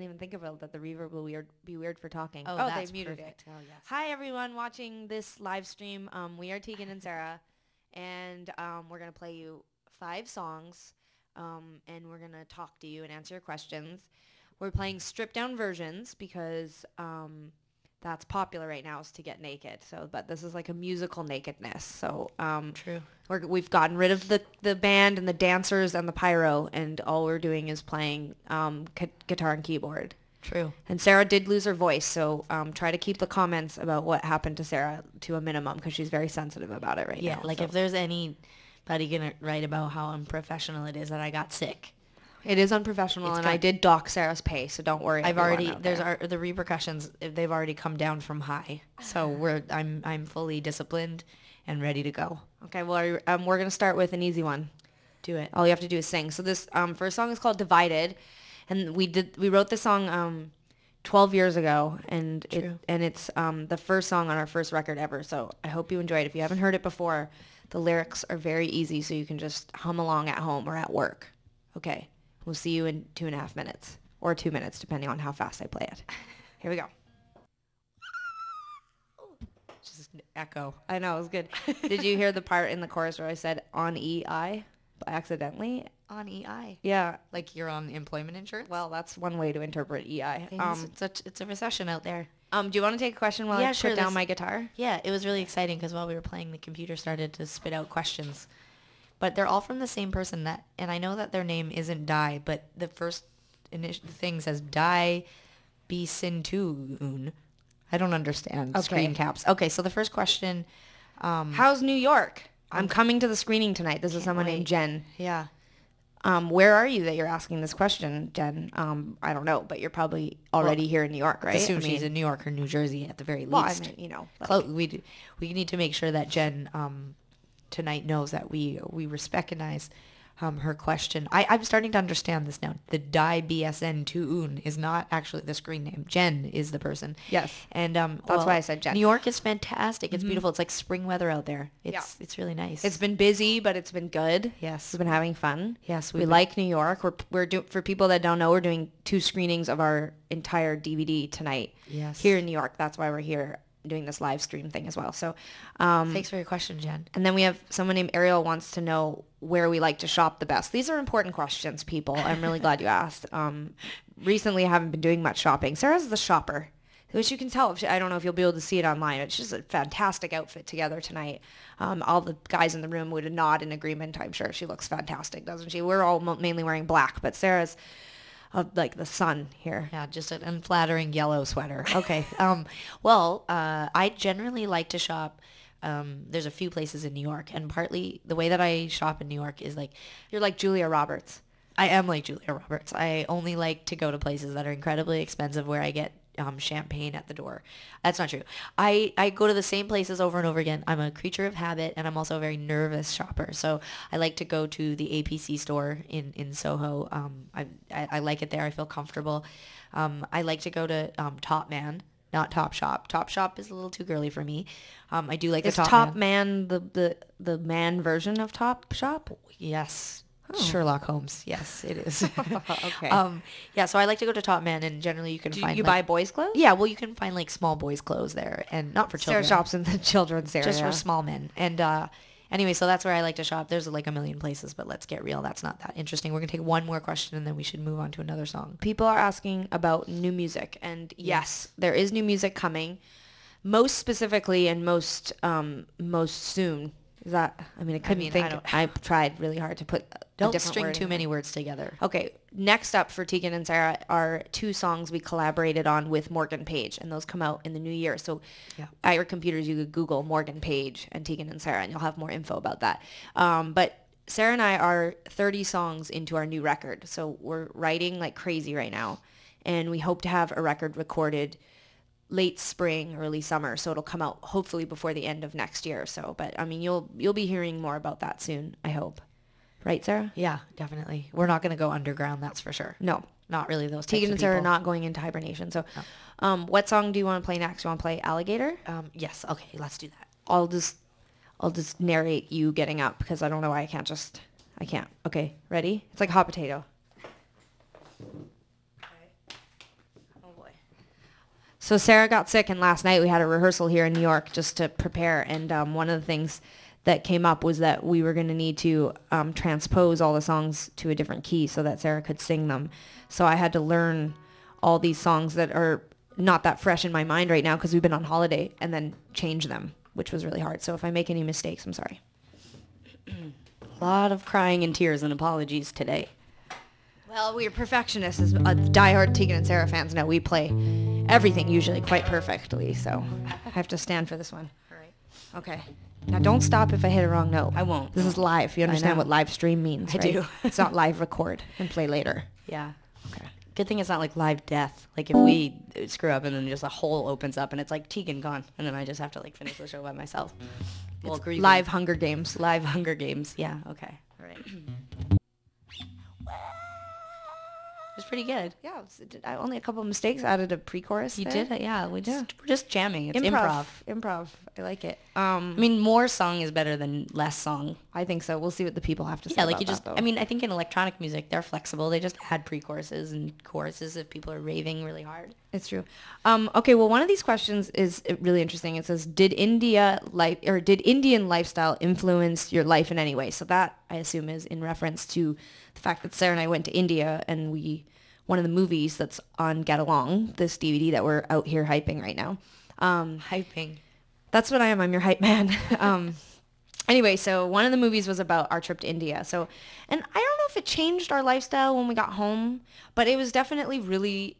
didn't even think about that. The reverb will be weird for talking. Oh, they that's muted perfect. it. Oh, yes. Hi, everyone watching this live stream. We are Tegan and Sara, and we're going to play you 5 songs, and we're going to talk to you and answer your questions. We're playing stripped down versions because that's popular right now, is to get naked. So, but this is like a musical nakedness. So, True. we've gotten rid of the band and the dancers and the pyro, and all we're doing is playing guitar and keyboard. True. And Sara did lose her voice, so try to keep the comments about what happened to Sara to a minimum because she's very sensitive about it right now. Yeah, like so. if there's anybody gonna write about how unprofessional it is that I got sick, It is unprofessional, and I did dock Sarah's pay, so don't worry. I've already the repercussions. They've already come down from high, so I'm fully disciplined and ready to go. Okay, well, we're gonna start with an easy one. Do it. All you have to do is sing. So this first song is called "Divided," and we wrote this song 12 years ago, and it's the first song on our first record ever. So I hope you enjoy it. If you haven't heard it before, the lyrics are very easy, so you can just hum along at home or at work. Okay, we'll see you in 2.5 minutes or 2 minutes, depending on how fast I play it. Here we go. Just echo. I know, it was good. Did you hear the part in the chorus where I said on EI accidentally? On EI. Yeah. Like you're on employment insurance? Well, that's one way to interpret EI. It's a recession out there. Do you want to take a question while I put down my guitar? Yeah, it was really exciting because while we were playing, the computer started to spit out questions. But they're all from the same person, and I know that their name isn't Di, but the first thing says Di Bisintuun. I don't understand screen caps. Okay, so the first question. How's New York? I'm coming to the screening tonight. This is someone named Jen. Yeah. Where are you that you're asking this question, Jen? I don't know, but you're probably already here in New York, right? Assume she's in New York or New Jersey at the very least. Well, I mean, we need to make sure that Jen tonight knows that we recognize her question. I'm starting to understand this now. The Di BSN Tuun is not actually the screen name. Jen is the person. Yes. And that's why I said Jen. New York is fantastic. It's beautiful. It's like spring weather out there. It's really nice. It's been busy, but it's been good. Yes. We've been having fun. Yes. We like New York. For people that don't know, we're doing 2 screenings of our entire DVD tonight. Yes. Here in New York. That's why we're here doing this live stream thing as well. So, thanks for your question, Jen. And then we have someone named Ariel wants to know where we like to shop the best. These are important questions, people. I'm really glad you asked. Recently, I haven't been doing much shopping. Sarah's the shopper, which you can tell. I don't know if you'll be able to see it online. It's just a fantastic outfit together tonight. All the guys in the room would nod in agreement. I'm sure she looks fantastic, doesn't she? We're all mainly wearing black, but Sarah's like the sun here. Yeah, just an unflattering yellow sweater. Okay. I generally like to shop. There's a few places in New York, and partly the way that I shop in New York is like, you're like Julia Roberts. I am like Julia Roberts. I only like to go to places that are incredibly expensive where I get champagne at the door. That's not true. I go to the same places over and over again. I'm a creature of habit, and I'm also a very nervous shopper. So I like to go to the APC store in Soho. I like it there. I feel comfortable. I like to go to Top Man, not Top Shop. Top Shop is a little too girly for me. I do like the Top Man the man version of Top Shop? Yes. Sherlock Holmes. Yes, it is. Okay. Yeah, so I like to go to Top Man, and generally you can find... You buy boys' clothes? Yeah, well, you can find like small boys' clothes there, and not for children. Sarah shops in the children's area. Just for small men. And anyway, so that's where I like to shop. There's like a million places, but let's get real. That's not that interesting. We're going to take one more question, and then we should move on to another song. People are asking about new music, and yes, there is new music coming. Most specifically and most soon. Is that? I mean, I tried really hard to put. Don't string too many words together. Okay. Next up for Tegan and Sara are 2 songs we collaborated on with Morgan Page, and those come out in the new year. So at your computers, you could Google Morgan Page and Tegan and Sara, and you'll have more info about that. But Sara and I are 30 songs into our new record, so we're writing like crazy right now, and we hope to have a record recorded late spring, early summer, so it'll come out hopefully before the end of next year. So, but I mean, you'll be hearing more about that soon, I hope. Right, Sara? Yeah, definitely. We're not going to go underground, that's for sure. No. Not really those types Tegan of and Sara are people. not going into hibernation. So, what song do you want to play next? You want to play Alligator? Yes. Okay, let's do that. I'll just narrate you getting up because I don't know why I can't. Okay, ready? It's like hot potato. So Sarah got sick, and last night we had a rehearsal here in New York just to prepare. And one of the things that came up was that we were going to need to transpose all the songs to a different key so that Sarah could sing them. So I had to learn all these songs that are not that fresh in my mind right now because we've been on holiday, and then change them, which was really hard. So if I make any mistakes, I'm sorry. A lot of crying and tears and apologies today. Well, we're perfectionists. As diehard Tegan and Sara fans know, we play everything usually quite perfectly. So I have to stand for this one. All right. Okay. Now don't stop if I hit a wrong note. I won't. This is live. You understand what live stream means, right? I do. It's not live record and play later. Yeah. Okay. Good thing it's not like live death. Like if we screw up and then just a hole opens up and it's like Tegan gone, and then I just have to like finish the show by myself. Well, live Hunger Games. Live Hunger Games. Yeah. Okay. All right. It was pretty good. Yeah, only a couple of mistakes. Added a pre-chorus. You there. did it, yeah. We're just jamming. It's improv. Improv. I like it. I mean, more song is better than less song. I think so. We'll see what the people have to say. Yeah, like about you just. that, I mean, I think in electronic music they're flexible. They just add pre-choruses and choruses if people are raving really hard. It's true. Okay. Well, one of these questions is really interesting. It says, did Indian lifestyle influence your life in any way? So that I assume is in reference to the fact that Sarah and I went to India, and one of the movies that's on Get Along, this DVD that we're out here hyping right now. Hyping. That's what I am. I'm your hype man. Anyway, so one of the movies was about our trip to India. So, and I don't know if it changed our lifestyle when we got home, but it was definitely really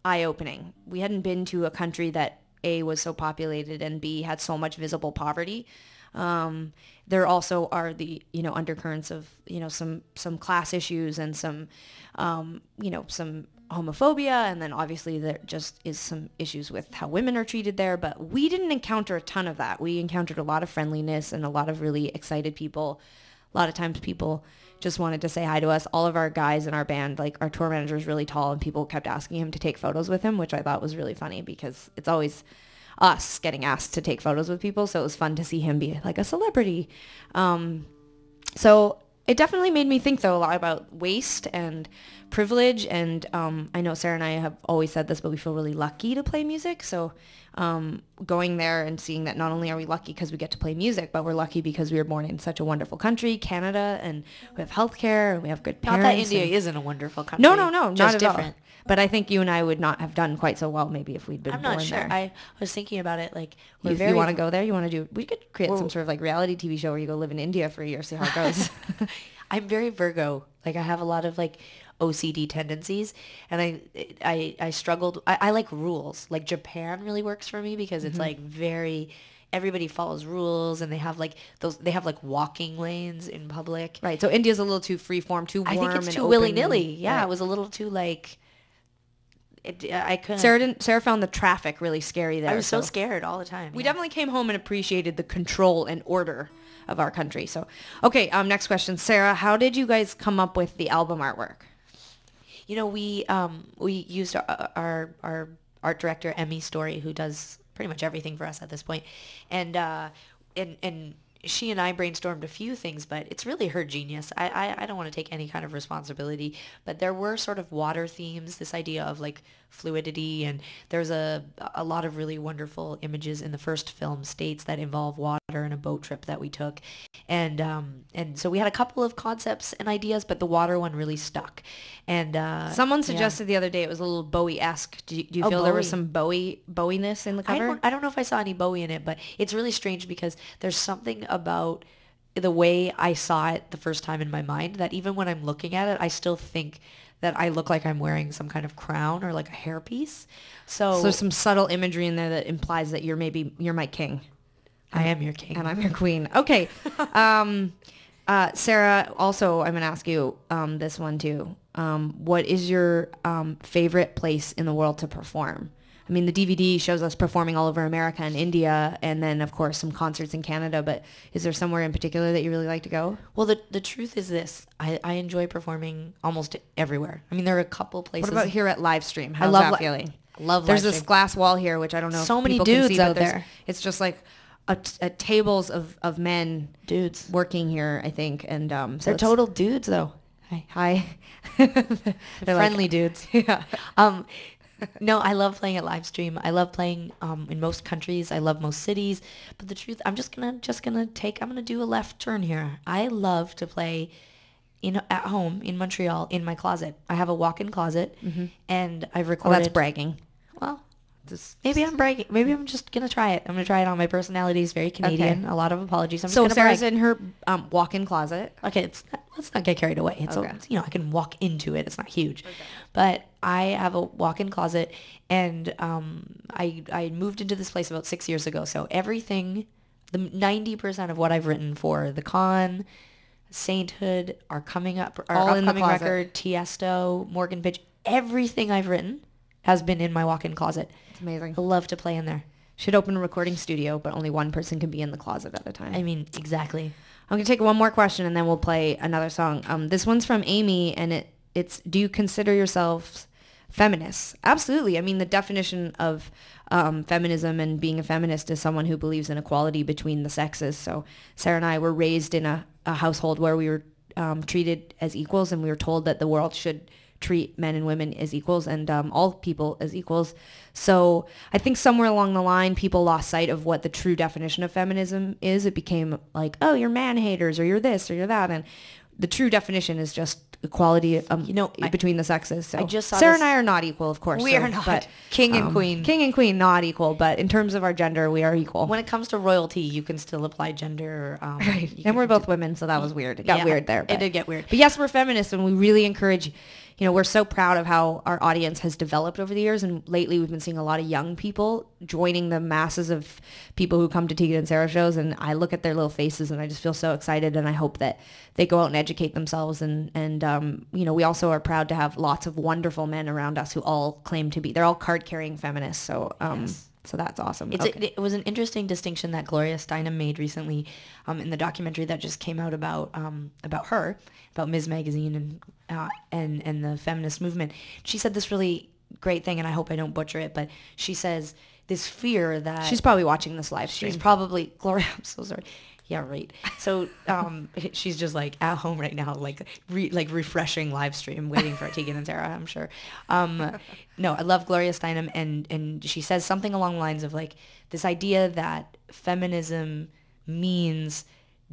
eye-opening. We hadn't been to a country that A, was so populated, and B, had so much visible poverty. There also are the, undercurrents of, some class issues and some homophobia. And then obviously there just is some issues with how women are treated there. But we didn't encounter a ton of that. We encountered a lot of friendliness and a lot of really excited people. A lot of times people just wanted to say hi to us. All of our guys in our band, like our tour manager is really tall, and people kept asking him to take photos with him, which I thought was really funny because it's always us getting asked to take photos with people. So it was fun to see him be like a celebrity. So it definitely made me think, though, a lot about waste and privilege. And I know Sarah and I have always said this, but we feel really lucky to play music. So going there and seeing that not only are we lucky because we get to play music, but we're lucky because we were born in such a wonderful country, Canada, and we have healthcare and we have good parents. Not that India isn't a wonderful country. No, not just at different. all. But I think you and I would not have done quite so well maybe if we'd been born there. I'm not sure. I was thinking about it. Like, you want to go there? You want to do? We could create some sort of like reality TV show where you go live in India for a year, see how it goes. I'm very Virgo. Like, I have a lot of like OCD tendencies, and I struggled. I like rules. Like Japan really works for me because it's like very. Everybody follows rules, and they have like walking lanes in public. Right. So India's a little too freeform, too warm, I think it's too open. willy-nilly. Yeah, Right. It was a little too like. I couldn't. Sarah found the traffic really scary there. I was so scared all the time. We definitely came home and appreciated the control and order of our country. So, okay, next question. Sarah, how did you guys come up with the album artwork? We used our art director, Emmy Story, who does pretty much everything for us at this point. And she and I brainstormed a few things, but it's really her genius. I don't want to take any kind of responsibility, but there were sort of water themes, this idea of like fluidity, and there's a lot of really wonderful images in the first film, States, that involve water and a boat trip that we took. And so we had a couple of concepts and ideas, but the water one really stuck. And someone suggested the other day it was a little Bowie-esque. Do you feel there was some Bowie-ness in the cover? I don't know if I saw any Bowie in it, but it's really strange because there's something about the way I saw it the first time in my mind that even when I'm looking at it, I still think that I look like I'm wearing some kind of crown or like a hairpiece. So there's some subtle imagery in there that implies that you're my king. I am your king. And I'm your queen. Okay. Sarah, also, I'm going to ask you this one too. What is your favorite place in the world to perform? I mean, the DVD shows us performing all over America and India, and then, of course, some concerts in Canada. But is there somewhere in particular that you really like to go? Well, the truth is this. I enjoy performing almost everywhere. I mean, there are a couple places. What about here at Livestream? How's that feeling? I love There's Livestream. this glass wall here, which I don't know so if many people dudes can see, out there. It's just like a tables of men. Dudes. Working here, I think. And so they're total dudes, though. Hi. They're friendly dudes. Yeah. No, I love playing at live stream. I love playing in most countries. I love most cities. But the truth, I'm gonna do a left turn here. I love to play at home in Montreal in my closet. I have a walk-in closet, and I've Well, recorded. that's bragging. Well, maybe I'm bragging. Maybe I'm just gonna try it. I'm gonna try it on. My personality is very Canadian. Okay. A lot of apologies. I'm So just gonna Sarah's brag. in her walk-in closet. Okay, let's not get carried away. It's Okay. I can walk into it. It's not huge, but I have a walk-in closet, and I moved into this place about 6 years ago. So everything, the 90% of what I've written for the con, Sainthood, our All in the upcoming closet. record, Tiesto, Morgan Pitch, everything I've written has been in my walk-in closet. It's amazing. I love to play in there. Should open a recording studio, but only one person can be in the closet at a time. I mean, exactly. I'm going to take one more question and then we'll play another song. This one's from Amy, and it's, do you consider yourselves feminists? Absolutely. I mean, the definition of feminism and being a feminist is someone who believes in equality between the sexes. So Sarah and I were raised in a household where we were treated as equals, and we were told that the world should treat men and women as equals, and all people as equals. So I think somewhere along the line, people lost sight of what the true definition of feminism is. It became like, oh, you're man haters, or you're this, or you're that. And the true definition is just equality between the sexes. So I just saw Sarah this- and I are not equal, of course. We are not. But, King and queen. King and queen, not equal. But in terms of our gender, we are equal. When it comes to royalty, you can still apply gender. Right. And we're both women, so that was weird. It got weird there. It did get weird. But yes, we're feminists, and we really encourage, we're so proud of how our audience has developed over the years. And lately we've been seeing a lot of young people joining the masses of people who come to Tegan and Sara shows. And I look at their little faces and I just feel so excited. And I hope that they go out and educate themselves. And we also are proud to have lots of wonderful men around us who all claim to be, they're all card carrying feminists. So, So that's awesome. It was an interesting distinction that Gloria Steinem made recently in the documentary that just came out about her, about Ms. Magazine and the feminist movement. She said this really great thing, and I hope I don't butcher it, but she says this fear that... She's probably watching this live stream. She's probably... Gloria, I'm so sorry. Yeah, right. So she's just like at home right now, like refreshing live stream, waiting for Tegan and Sara, I'm sure. No, I love Gloria Steinem, and she says something along the lines of like this idea that feminism means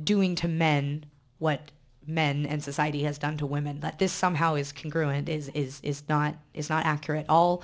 doing to men what men and society has done to women. That this somehow is congruent is not accurate. All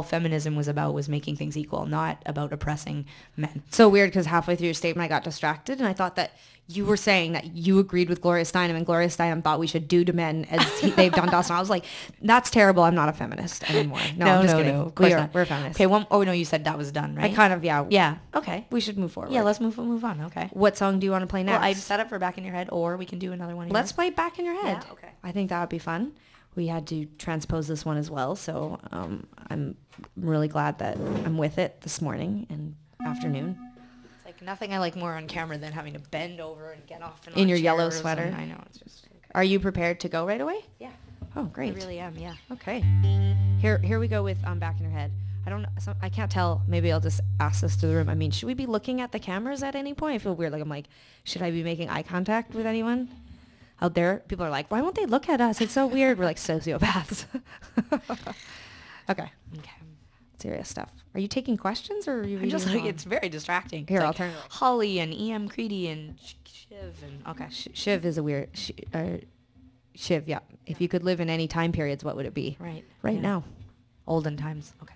feminism was about was making things equal, not about oppressing men. So weird, because halfway through your statement I got distracted, and I thought that you were saying that you agreed with Gloria Steinem, and Gloria Steinem thought we should do to men as they've done to us. And I was like, that's terrible. I'm not a feminist anymore. No, I'm just kidding. Of course not. We're feminists. Okay, oh no, you said that was done, right? I kind of, yeah. Yeah. Okay. We should move forward. Yeah, let's move on. Okay. What song do you want to play next? Well, I've set up for Back in Your Head, or we can do another one. Let's play Back in Your Head. Yeah, okay. I think that would be fun. We had to transpose this one as well, so I'm really glad that I'm with it this morning and afternoon. It's like nothing I like more on camera than having to bend over and get off in your yellow sweater. I know, it's just. Okay. Are you prepared to go right away? Yeah. Oh, great. I really am. Yeah. Okay. Here we go with Back in Your Head. I can't tell. Maybe I'll just ask this to the room. I mean, should we be looking at the cameras at any point? I feel weird. Like I'm like, should I be making eye contact with anyone out there? People are like, why won't they look at us? It's so weird. We're like sociopaths. Okay. Serious stuff. Are you taking questions, or are you reading I'm just like, along? it's very distracting. Here, It's I'll like turn it off. Holly and E.M. Creedy and Shiv and okay. Shiv is a weird... Shiv, yeah. If you could live in any time periods, what would it be? Right. Right Yeah. now. Olden times. Okay.